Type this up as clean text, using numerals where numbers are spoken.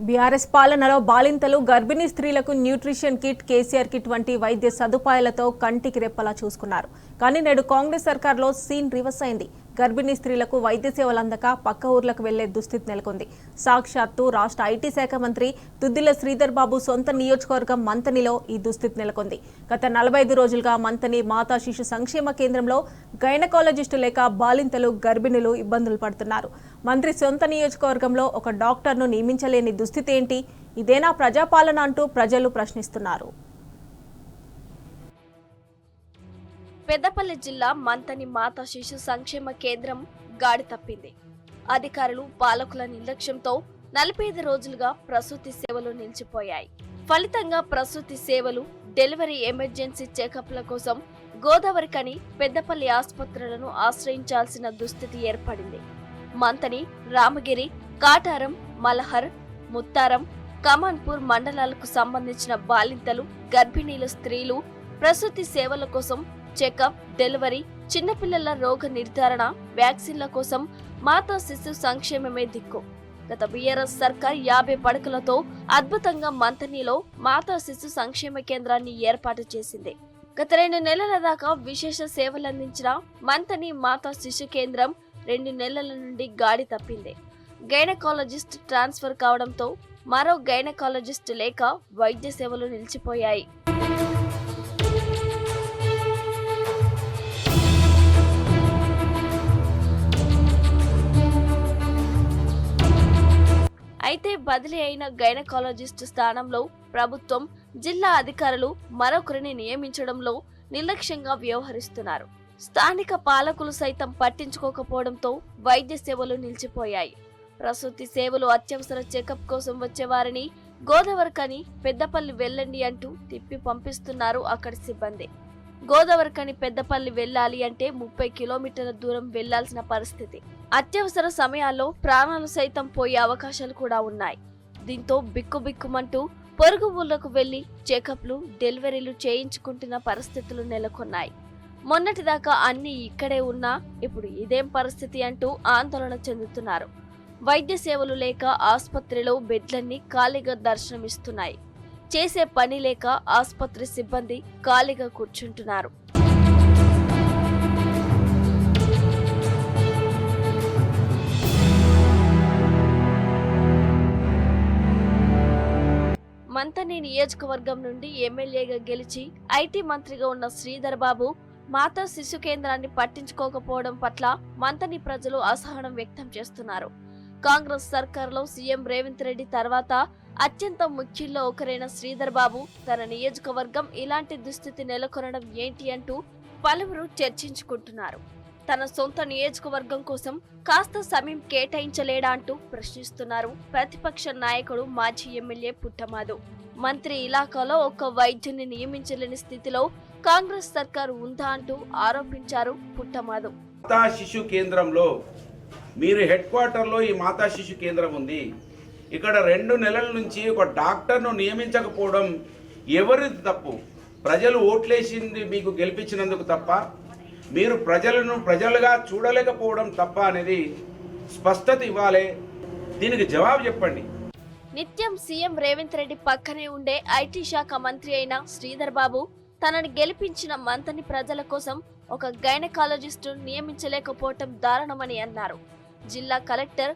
BRS పాలనలో బాలింతలు గర్భిణీ స్త్రీలకు న్యూట్రిషన్ కిట్, కేసీఆర్ కిట్ వంటి వైద్య సదుపాయాలతో కంటికి రెప్పలా చూసుకున్నారు. కానీ నేడు కాంగ్రెస్ సర్కార్లో సీన్ రివర్స్ అయింది. గర్భిణీ స్త్రీలకు వైద్య సేవలు అందక పక్క ఊర్లకు వెళ్లే దుస్థితి నెలకొంది. సాక్షాత్తు రాష్ట్ర ఐటీ శాఖ మంత్రి దుద్దిల శ్రీధర్ బాబు సొంత నియోజకవర్గం మంతనిలో ఈ దుస్థితి నెలకొంది. గత 45 రోజులుగా మంతని మాతా శిశు సంక్షేమ కేంద్రంలో గైనకాలజిస్టు లేక బాలింతలు గర్భిణులు ఇబ్బందులు పడుతున్నారు. మంత్రి సొంత నియోజకవర్గంలో ఒక డాక్టర్ను నియమించలేని దుస్థితి ఏంటి? ఇదేనా ప్రజాపాలన అంటూ ప్రజలు ప్రశ్నిస్తున్నారు. పెద్దపల్లి జిల్లా మంతని మాతా శిశు సంక్షేమ కేంద్రం గాడి తప్పింది. అధికారులు, పాలకుల నిర్లక్ష్యంతో 45 రోజులుగా ప్రసూతి సేవలు నిలిచిపోయాయి. ఫలితంగా ప్రసూతి సేవలు, డెలివరీ ఎమర్జెన్సీ చెకప్ల కోసం గోదావరికని, పెద్దపల్లి ఆసుపత్రులను ఆశ్రయించాల్సిన దుస్థితి ఏర్పడింది. మంతని, రామగిరి, కాటారం, మలహర్, ముత్తారం, కమాన్పూర్ మండలాలకు సంబంధించిన బాలింతలు, గర్భిణీలు స్త్రీలు ప్రసూతి సేవల కోసం చెకప్, డెలివరీ, చిన్నపిల్లల రోగ నిర్ధారణ, వ్యాక్సిన్ల కోసం మాతా శిశు సంక్షేమమే దిక్కు. గత బీఆర్ఎస్ సర్కార్ 50 పడకలతో అద్భుతంగా మంతనిలో మాతా శిశు సంక్షేమ కేంద్రాన్ని ఏర్పాటు చేసింది. గత 2 నెలల దాకా విశేష సేవలందించిన మంతని మాతా శిశు కేంద్రం 2 నెలల నుండి గాడి తప్పింది. గైనకాలజిస్ట్ ట్రాన్స్ఫర్ కావడంతో మరో గైనకాలజిస్ట్ లేక వైద్య సేవలు నిలిచిపోయాయి. అయితే బదిలీ అయిన గైనకాలజిస్ట్ స్థానంలో ప్రభుత్వం, జిల్లా అధికారులు మరొకరిని నియమించడంలో నిర్లక్ష్యంగా వ్యవహరిస్తున్నారు. స్థానిక పాలకులు సైతం పట్టించుకోకపోవడంతో వైద్య సేవలు నిలిచిపోయాయి. ప్రసూతి సేవలు, అత్యవసర చెకప్ కోసం వచ్చేవారిని గోదావరికని, పెద్దపల్లి వెళ్ళండి అంటూ తిప్పి పంపిస్తున్నారు అక్కడి సిబ్బంది. గోదావరికని, పెద్దపల్లి వెళ్లాలి అంటే 30 కిలోమీటర్ల దూరం వెళ్లాల్సిన పరిస్థితి. అత్యవసర సమయాల్లో ప్రాణాలు సైతం పోయే అవకాశాలు కూడా ఉన్నాయి. దీంతో బిక్కుబిక్కుమంటూ పొరుగు ఊళ్లకు వెళ్లి చెకప్లు, డెలివరీలు చేయించుకుంటున్న పరిస్థితులు నెలకొన్నాయి. మొన్నటిదాకా అన్ని ఇక్కడే ఉన్నా ఇప్పుడు ఇదేం పరిస్థితి అంటూ ఆందోళన చెందుతున్నారు. వైద్య సేవలు లేక ఆసుపత్రిలో బెడ్లన్నీ ఖాళీగా దర్శనమిస్తున్నాయి. చేసే పని లేక ఆసుపత్రి సిబ్బంది ఖాళీగా కూర్చుంటున్నారు. మంతని నియోజకవర్గం నుండి ఎమ్మెల్యేగా గెలిచి ఐటీ మంత్రిగా ఉన్న శ్రీధర్ బాబు మాతా శిశు కేంద్రాన్ని పట్టించుకోకపోవడం పట్ల మంతని ప్రజలు అసహనం వ్యక్తం చేస్తున్నారు. కాంగ్రెస్ సర్కార్లో సీఎం రేవంత్ రెడ్డి తర్వాత అత్యంత ముఖ్యుల్లో ఒకరైన శ్రీధర్ బాబు తన నియోజకవర్గం ఇలాంటి దుస్థితి నెలకొనడం ఏంటి అంటూ పలువురు చర్చించుకుంటున్నారు. తన సొంత నియోజకవర్గం కోసం కాస్త సమయం కేటాయించలేడా అంటూ ప్రశ్నిస్తున్నారు ప్రతిపక్ష నాయకుడు, మాజీ ఎమ్మెల్యే పుట్టమాదు. మంత్రి ఇలాకాలో ఒక్క వైద్యుని నియమించలేని స్థితిలో కాంగ్రెస్ సర్కారు ఉందా అంటూ ఆరోపించారు పుట్టమాదు. మాతా శిశు కేంద్రంలో మీరు హెడ్ క్వార్టర్లో ఈ మాతా శిశు కేంద్రం ఉంది. ఇక్కడ 2 నెలల నుంచి ఒక డాక్టర్ను నియమించకపోవడం ఎవరిది తప్పు? ప్రజలు ఓట్లేసింది మీకు గెలిపించినందుకు తప్ప, మీరు ప్రజలను ప్రజలుగా చూడలేకపోవడం తప్ప అనేది స్పష్టత ఇవ్వాలి. దీనికి జవాబు చెప్పండి. నిత్యం సీఎం రేవంత్ రెడ్డి పక్కనే ఉండే ఐటీ శాఖ మంత్రి అయిన శ్రీధర్ బాబు తనని గెలిపించిన మంతని ప్రజల కోసం ఒక గైనకాలజిస్టు నియమించలేకపోవటం దారుణమని అన్నారు. జిల్లా కలెక్టర్